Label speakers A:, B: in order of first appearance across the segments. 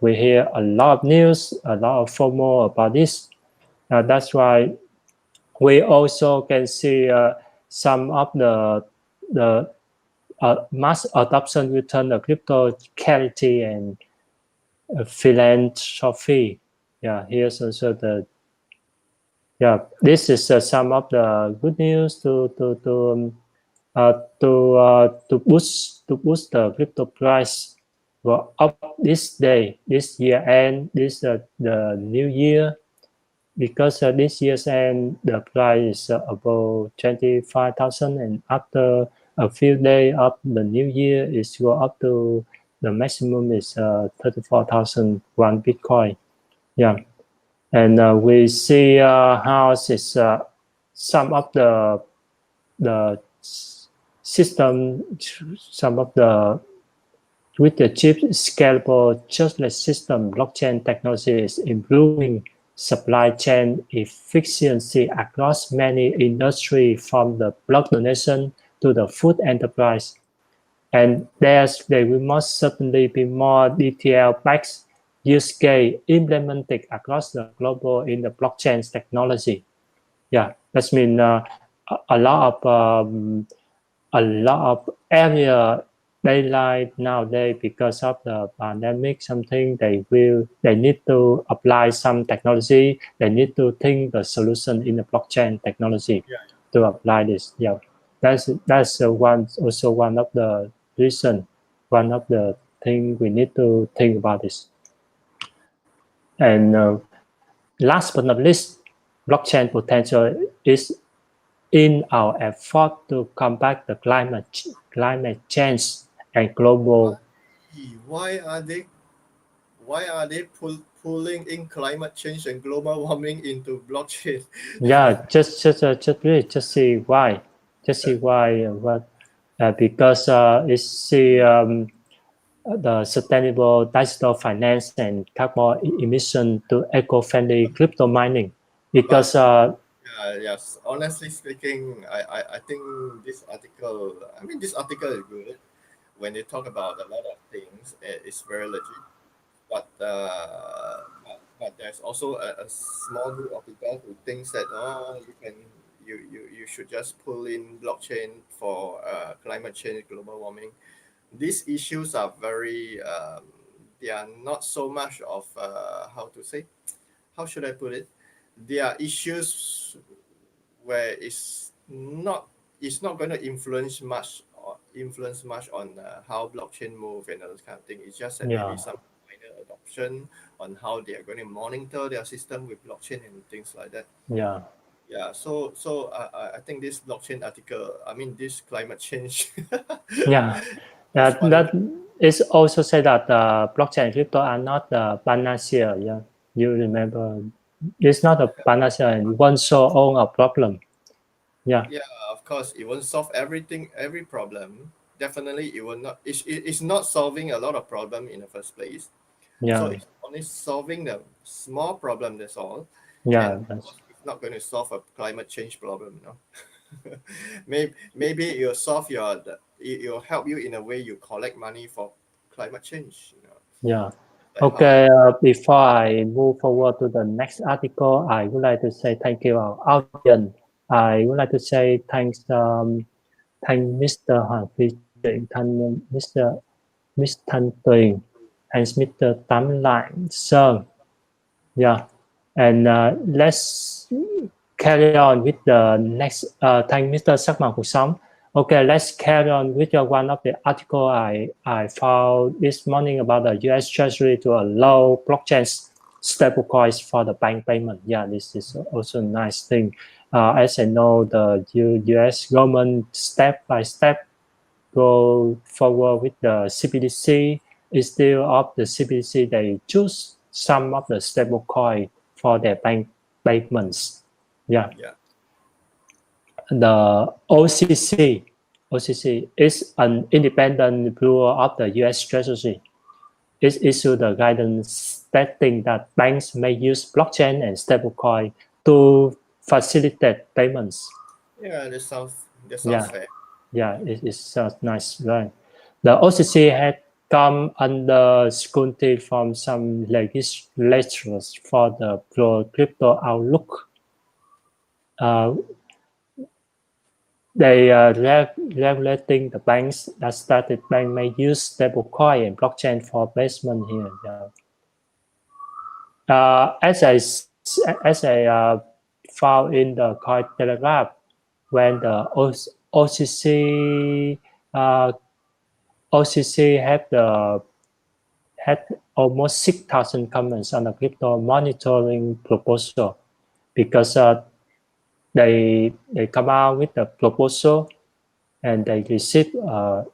A: we hear a lot of news, a lot of FOMO about this. That's why we also can see some of the mass adoption within the crypto charity and philanthropy. Yeah, here's also this is some of the good news to boost the crypto price. Well, up this day, this year end, this the new year, because this year's end the price is above 25,000, and after a few days of the new year, it's go up to the maximum is 34,000 one Bitcoin. Yeah, and we see how is some of the system, some of the with the cheap, scalable, trustless system, blockchain technology is improving supply chain efficiency across many industries, from the block donation to the food enterprise. And there will most certainly be more detail-based use case implemented across the global in the blockchain technology. Yeah, that means a lot of area daylight nowadays, because of the pandemic, something they need to apply some technology. They need to think the solution in the blockchain technology to apply this. Yeah, that's one of the reason, one of the thing we need to think about this. And last but not least, blockchain potential is in our effort to combat the climate change and global.
B: Why are they pulling in climate change and global warming into blockchain?
A: Yeah, just see why. Just see why. Because it's the sustainable digital finance and carbon emission to eco-friendly crypto mining. Because
B: yes, honestly speaking, I think this article is good. When they talk about a lot of things, it's very legit. But there's also a small group of people who thinks that you should just pull in blockchain for climate change, global warming. These issues are very they are not so much of how should I put it? There are issues where it's not going to influence much on how blockchain move and those kind of thing. It's just that maybe some minor adoption on how they are going to monitor their system with blockchain and things like that. So I think this blockchain article, this climate change
A: that is also said that blockchain and crypto are not the panacea. You remember, it's not a panacea and won't solve all our problem.
B: Of course, it won't solve every problem. Definitely it will not. It's not solving a lot of problem in the first place. So it's only solving the small problem, that's all. It's not going to solve a climate change problem, maybe it'll solve it'll help you in a way you collect money for climate change.
A: Okay, before I move forward to the next article, I would like to say thank you our audience. I would like to say thank Mr. Hoàng Phi Truyện, Mr. Thanh Tuyền, and Mr. Tám Lại Sơn. And let's carry on with the next. Thank Mr. Sắc Màu Cuộc Sống. Okay, let's carry on with one of the article I found this morning about the U.S. Treasury to allow blockchain stablecoins for the bank payment. This is also a nice thing. As I know, the U.S. government step by step go forward with the CBDC. Instead of the CBDC, they choose some of the stablecoin for their bank payments. The OCC is an independent bureau of the U.S. Treasury. It issued the guidance stating that banks may use blockchain and stablecoin to facilitate payments.
B: That sounds fair.
A: It sounds nice, right? The OCC had come under scrutiny from some legislators for the pro-crypto outlook. They regulating the banks that started bank may use stablecoin and blockchain for placement here. Yeah. As I found in the Cointelegraph, when the OCC had almost 6,000 comments on the crypto monitoring proposal because they come out with the proposal and they received a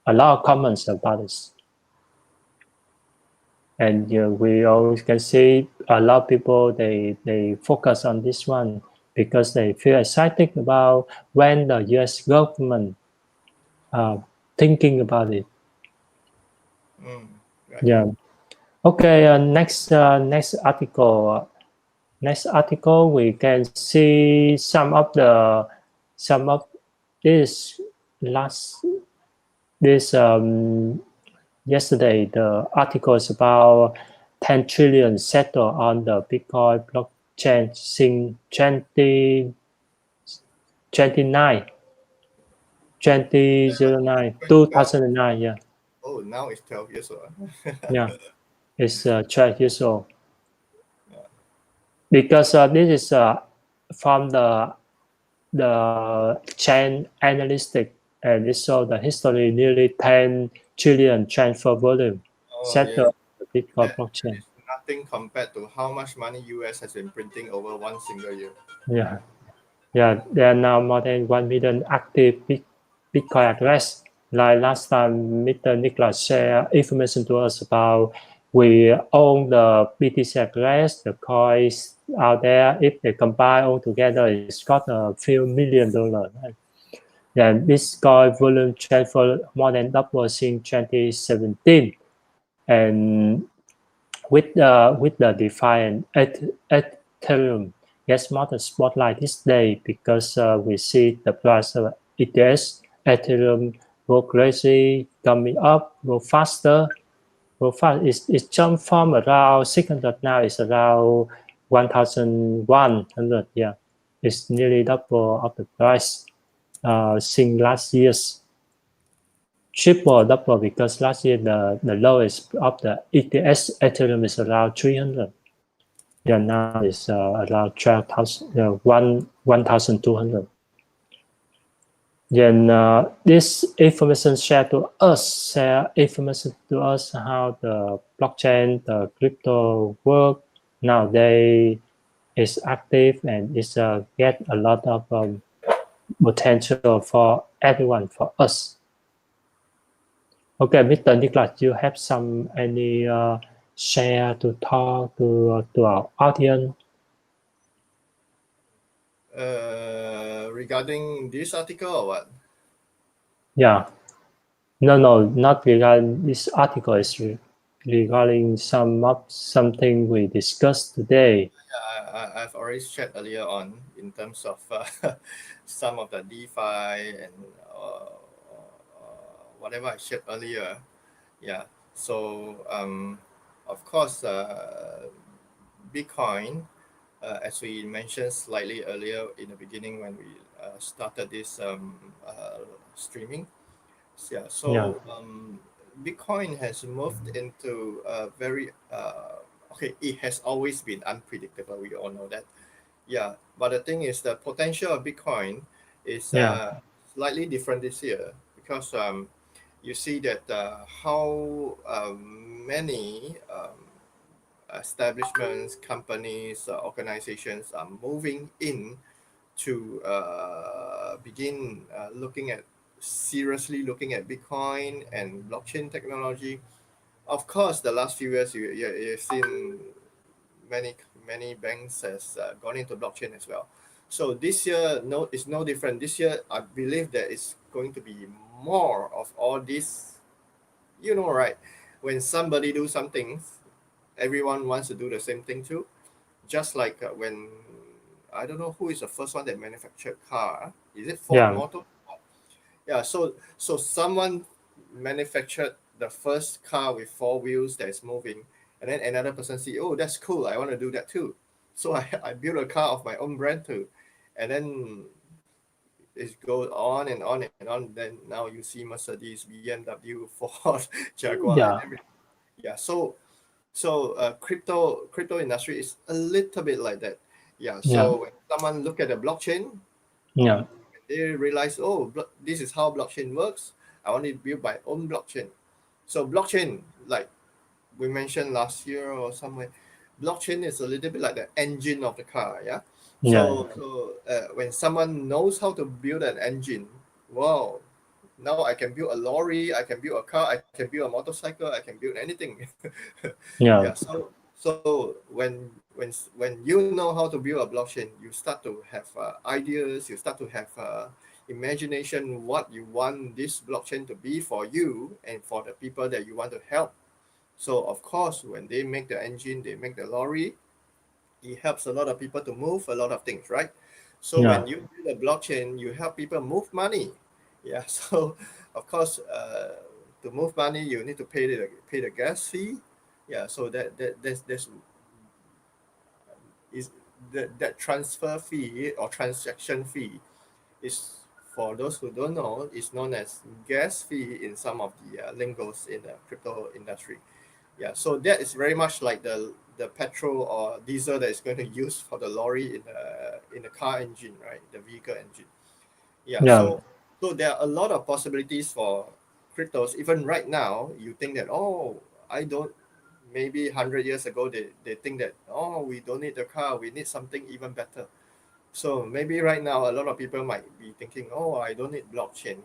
A: lot of comments about this. And we always can see a lot of people they focus on this one because they feel excited about when the U.S. government thinking about it.
B: Right.
A: Yeah. Okay. Next article. Next article, we can see some of this last this yesterday. The article is about 10 trillion settled on the Bitcoin blockchain since 2009, 2009. Yeah,
B: Oh, now it's 12 years old.
A: yeah. It's 12 years old.
B: Yeah.
A: Because this is from the chain analytic, and it shows the history nearly 10 trillion transfer volume
B: Oh, yeah.
A: settled on the Bitcoin
B: That
A: blockchain.
B: is nothing compared to how much money US has been printing over one single year.
A: Yeah, yeah. There are now more than 1 million active Bitcoin address. Like last time, Mr. Nicholas shared information to us about we own the BTC address, the coins out there. If they combine all together, it's got a few $1 million. Then Bitcoin volume transfer more than double since 2017, and with the DeFi and Ethereum gets more the spotlight this day because we see the price of ETH, Ethereum go crazy, coming up, go fast. It jumped from around 600 now. It's around 1,100. Yeah, it's nearly double of the price since last year's. Triple double because last year the lowest of the ETS Ethereum is around 300. Yeah, now it's around 12,000, 1,200. Then this information share information to us how the blockchain, the crypto work nowadays is active and it's get a lot of potential for everyone, for us. Okay, Mr. Nicholas, you have any share to talk to our audience?
B: Regarding this article or what?
A: Yeah. No, not regarding this article. It's regarding something we discussed today.
B: Yeah, I've already shared earlier on in terms of some of the DeFi and whatever I shared earlier. Yeah. So of course, Bitcoin, as we mentioned slightly earlier in the beginning when we started this streaming. Yeah.
A: Yeah,
B: So Bitcoin has moved into a very okay. It has always been unpredictable. We all know that. Yeah. But the thing is, the potential of Bitcoin is
A: yeah,
B: slightly different this year because you see that how many establishments, companies, organizations are moving in to begin seriously looking at Bitcoin and blockchain technology. Of course, the last few years you've seen many banks has gone into blockchain as well. So this year, it's no different. This year, I believe that it's going to be more of all this. You know, right? When somebody do something, everyone wants to do the same thing too. Just like when I don't know who is the first one that manufactured car. Is it Ford
A: yeah,
B: Motor? Yeah. So someone manufactured the first car with 4 wheels that is moving, and then another person see, oh, that's cool, I want to do that too. So I built a car of my own brand too, and then it goes on and on and on. Then now you see Mercedes, BMW, Ford, Jaguar, and
A: yeah,
B: everything. Yeah. So crypto industry is a little bit like that. Yeah.
A: yeah,
B: So when someone look at the blockchain,
A: yeah,
B: they realize, oh, this is how blockchain works. I want to build my own blockchain. So blockchain, like we mentioned last year or somewhere, blockchain is a little bit like the engine of the car. Yeah.
A: yeah,
B: So when someone knows how to build an engine, wow, now I can build a lorry, I can build a car, I can build a motorcycle, I can build anything.
A: yeah,
B: Yeah. So when you know how to build a blockchain, you start to have ideas, you start to have imagination what you want this blockchain to be for you and for the people that you want to help. So of course, when they make the engine, they make the lorry, it helps a lot of people to move a lot of things, right? So
A: yeah,
B: when you build a blockchain, you help people move money. Yeah. So of course, to move money, you need to pay the gas fee. Yeah. So that's is that transfer fee or transaction fee is, for those who don't know, is known as gas fee in some of the lingos in the crypto industry. Yeah, so that is very much like the petrol or diesel that is going to use for the lorry in the car engine, right? The vehicle engine. Yeah,
A: yeah,
B: so there are a lot of possibilities for cryptos. Even right now, you think that, oh, I don't. Maybe 100 years ago, they think that, oh, we don't need the car, we need something even better. So maybe right now a lot of people might be thinking, oh, I don't need blockchain.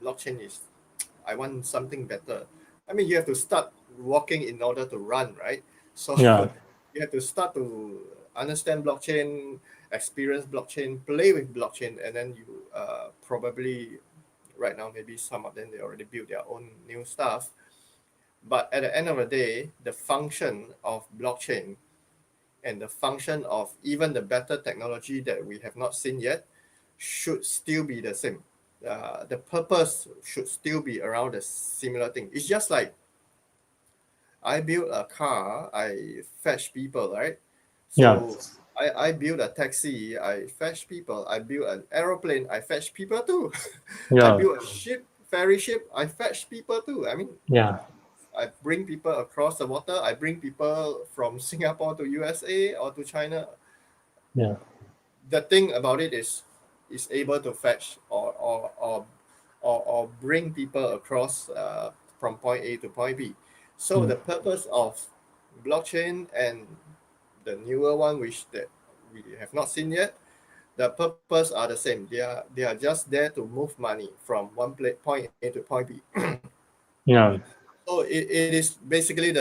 B: Blockchain is, I want something better. I mean, you have to start walking in order to run, right? So
A: yeah,
B: you have to start to understand blockchain, experience blockchain, play with blockchain, and then you probably right now maybe some of them they already built their own new stuff. But at the end of the day, the function of blockchain and the function of even the better technology that we have not seen yet should still be the same. The purpose should still be around a similar thing. It's just like I build a car, I fetch people, right?
A: yeah,
B: So I build a taxi, I fetch people. I build an aeroplane, I fetch people too. I
A: yeah,
B: build a ship, ferry ship, I fetch people too. I mean,
A: yeah,
B: I bring people across the water. I bring people from Singapore to USA or to China.
A: yeah,
B: The thing about it is able to fetch or bring people across from point A to point B. So
A: mm,
B: the purpose of blockchain and the newer one, which that we have not seen yet, the purpose are the same. They are just there to move money from point A to point B.
A: yeah,
B: So it is basically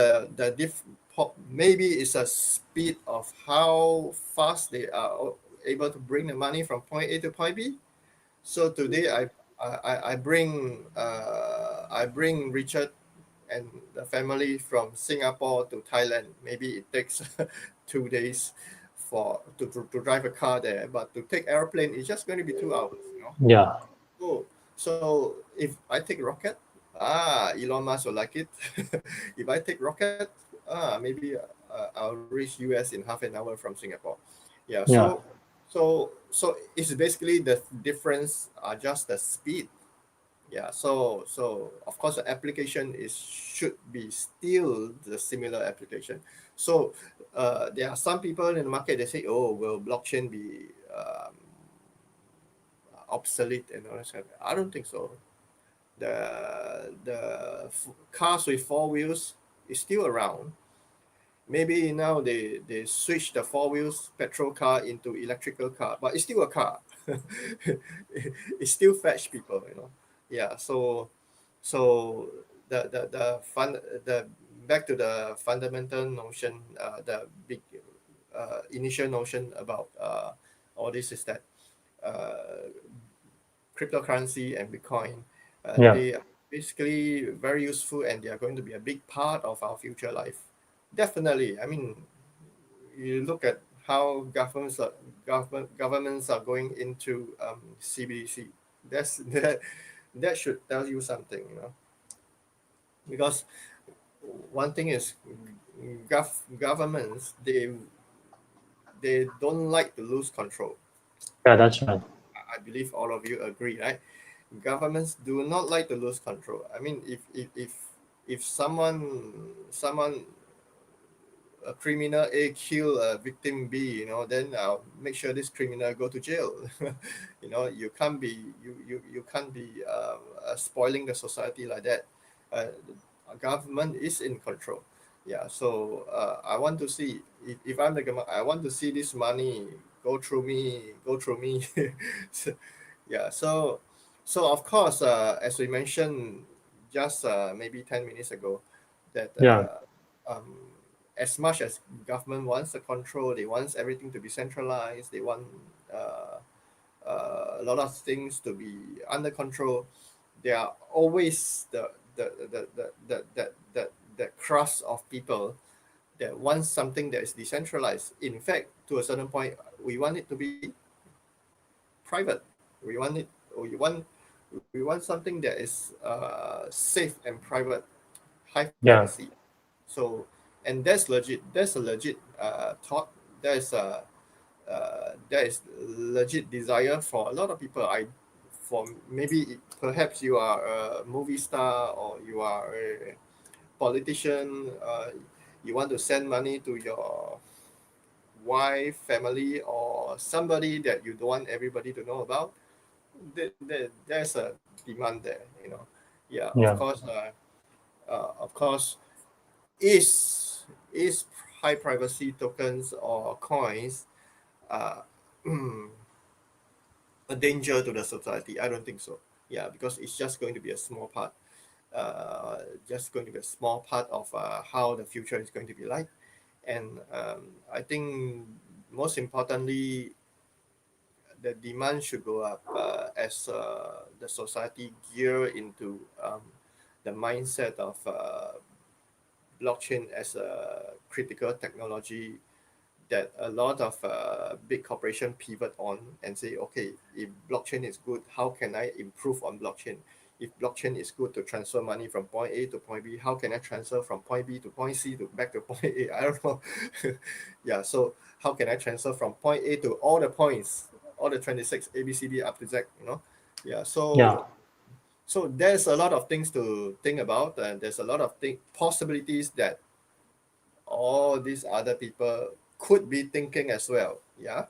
B: maybe it's a speed of how fast they are able to bring the money from point A to point B. So today I bring Richard and the family from Singapore to Thailand. Maybe it takes 2 days to drive a car there, but to take airplane it's just going to be 2 hours.
A: yeah,
B: So if I take rocket, Elon Musk will like it. If I take rocket, maybe I'll reach US in half an hour from Singapore. Yeah.
A: yeah,
B: So it's basically the difference are just the speed. Yeah. So of course the application is should be still the similar application. So there are some people in the market they say, oh, will blockchain be obsolete and all that stuff. I don't think so. The cars with 4 wheels is still around. Maybe now they switch the 4 wheels petrol car into electrical car, but it's still a car. It still fetch people. Yeah. So the back to the fundamental notion, the big initial notion about all this is that uh, cryptocurrency and Bitcoin,
A: yeah,
B: they are basically very useful and they are going to be a big part of our future life. Definitely. I mean, you look at how governments are going into CBDC. That should tell you something. because one thing is governments, they don't like to lose control.
A: Yeah, that's right.
B: I believe all of you agree, right? Governments do not like to lose control. I mean, if someone a criminal A kill a victim B, then I'll make sure this criminal go to jail. You can't be you can't be spoiling the society like that. Government is in control. Yeah, so I want to see, if I'm the government, I want to see this money go through me. So, yeah, so of course, as we mentioned just maybe 10 minutes ago, that
A: Yeah,
B: as much as government wants the control, they want everything to be centralized, they want uh, a lot of things to be under control. There are always the crust of people that want something that is decentralized. In fact, to a certain point, we want it to be private. We want it. We want something that is safe and private, high
A: yeah,
B: privacy. So, and that's legit. That's a legit thought. There is a there is legit desire for a lot of people. For maybe perhaps you are a movie star or you are a politician. You want to send money to your wife, family, or somebody that you don't want everybody to know about. There's a demand there. Yeah,
A: yeah,
B: of course, is high privacy tokens or coins uh, a danger to the society? I don't think so. Yeah, because it's just going to be a small part. Just going to be a small part of how the future is going to be like. And I think most importantly, the demand should go up as the society gear into the mindset of blockchain as a critical technology that a lot of big corporation pivot on and say, okay, if blockchain is good, how can I improve on blockchain? If blockchain is good to transfer money from point A to point B, how can I transfer from point B to point C to back to point A? I don't know. Yeah, so how can I transfer from point A to all the points, all the 26 A, B, C, D up to Z, Yeah,
A: yeah,
B: so there's a lot of things to think about, and there's a lot of possibilities that all these other people could be thinking as well. Yeah.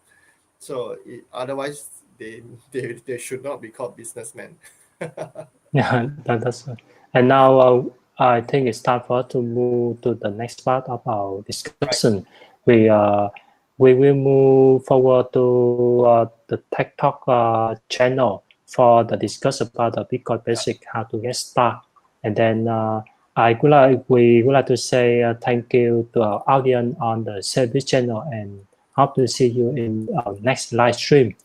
B: So otherwise, they should not be called businessmen.
A: yeah. That's right. And now I think it's time for us to move to the next part of our
B: Right.
A: discussion. We uh, we will move forward to the Tech Talk channel for the discussion about the Bitcoin
B: Yeah.
A: basic, how to get started. And then we would like to say thank you to our audience on the Xeonbit channel and hope to see you in our next live stream.